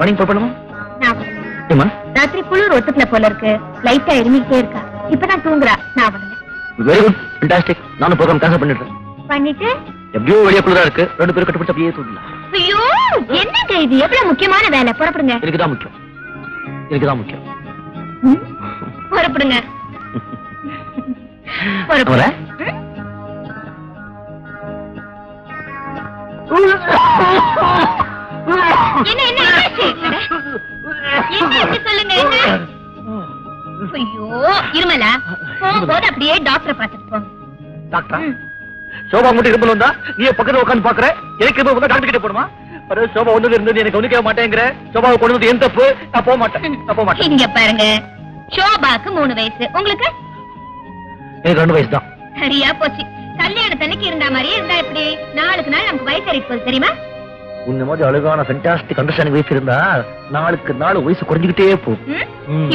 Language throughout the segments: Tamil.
மார்னிங் பண்ணுமா நான் ஏமா ராத்திரி குளிர் ஒத்துக்கல போல இருக்கு. லைட்டா இருமிட்டே இருக்கா. இப்பதான் தூங்குறா. நான் வரல. Very good fantastic. நானும் ப்ரோகிராம் கேன்சல் பண்ணிடுறேன். பண்ணிட்டு எப்படியோ வெளியே குளிரா இருக்கு. ரெண்டு பேரும் கட்டுப்பிடிச்சு அப்படியே தூங்கலாம். ஐயோ என்னங்க இது? எவ்வளவு முக்கியமான வேலை. புறப்படுங்க. எனக்குதான் முக்கியம். எனக்குதான் முக்கியம். புறப்படுங்க. புறப்படுங்க. என்ன என்ன என்னாச்சு? என்ன சொல்லுங்க என்ன? ஐயோ இருமலா போகும்போது அப்படியே டாக்டரை பார்த்துட்டு போங்க. டாக்டரா? சோபா மட்டும் இருமல் வந்தா நீ பக்கத்துல உட்காந்து பாக்குற. எனக்கு இருமல் வந்தா டாக்டர் கிட்ட போடுமா? சோபா ஒண்ணு இருந்தது எனக்கு ஒண்ணு கேட்க மாட்டேங்கிற. சோபாவை கொண்டு வந்து என் தப்பு. நான் போக மாட்டேன். இங்க பாருங்க, ஷோபாக்கு 3 வயசு, உங்களுக்கு எனக்கு 2 வயசு தான். சரியா போச்சு. கல்யாணத்தன்னைக்கு இருந்த மாதிரியே இருந்தா எப்படி? நாளுக்கு நாள் நமக்கு வயசு ஏறிட்டு போகுது தெரியுமா? இந்த மாதிரி அழகான ஃபண்டாஸ்டிக் அண்டர்ஸ்டாண்டிங் வயசு இருந்தா நாளுக்கு நாள் வயசு குறைஞ்சிக்கிட்டே போகும்.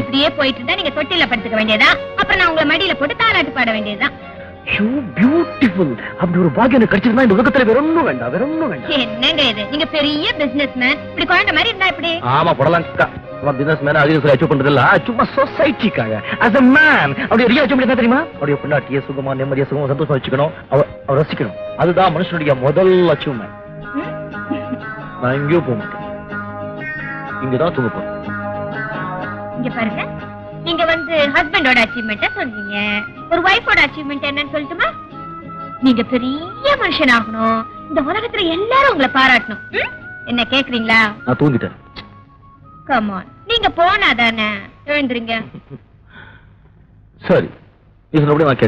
இப்படியே போயிட்டு இருந்தா நீங்க தொட்டில படுத்துக்க வேண்டியதா. அப்புறம் நான் உங்களை மடியில போட்டு தாலாட்டு பாட வேண்டியதுதான். பியூட்டிஃபுல். அப்படி ஒரு பாக்கியம் எனக்கு கிடைச்சிருந்தா இந்த உலகத்துல வேற ஒண்ணும் வேண்டாம், வேற ஒண்ணும் வேண்டாம். என்னங்க இது? நீங்க பெரிய பிசினஸ் மேன், இப்படி குழந்தை மாதிரி இருந்தா எப்படி? ஆமா போடலாம். பிசினஸ் மேன் அதிகம் அச்சீவ் பண்றது இல்ல, சும்மா சொசைட்டிக்காக as a man அப்படியே ரியல் அச்சீவ் பண்ணி தெரியுமா? அப்படியே பொண்டாட்டிய சுகமா நிம்மதியா சுகமா சந்தோஷமா வச்சுக்கணும், அவ ரசிக்கணும். அதுதான் மனுஷனுடைய முதல் அச்சீவ்மெண்ட். நான் எங்கேயோ போக மாட்டேன், இங்கதான் தூங்க போறேன். இங்க பாருங்க, நீங்க ஹஸ்பண்டோட அச்சீவ்மெண்ட்டா சொன்னீங்க. ஒரு வைஃபோட அச்சீவ்மெண்ட் என்னன்னு சொல்லட்டுமா? நீங்க பெரிய மனுஷன் ஆகணும். இந்த உலகத்துல எல்லாரும் உங்களை பாராட்டணும். என்ன கேக்குறீங்களா? நான் தூங்கிட்டேன். கம் ஆன், நீங்க போனாதானே. எழுந்துருங்க. சரி, இது நான்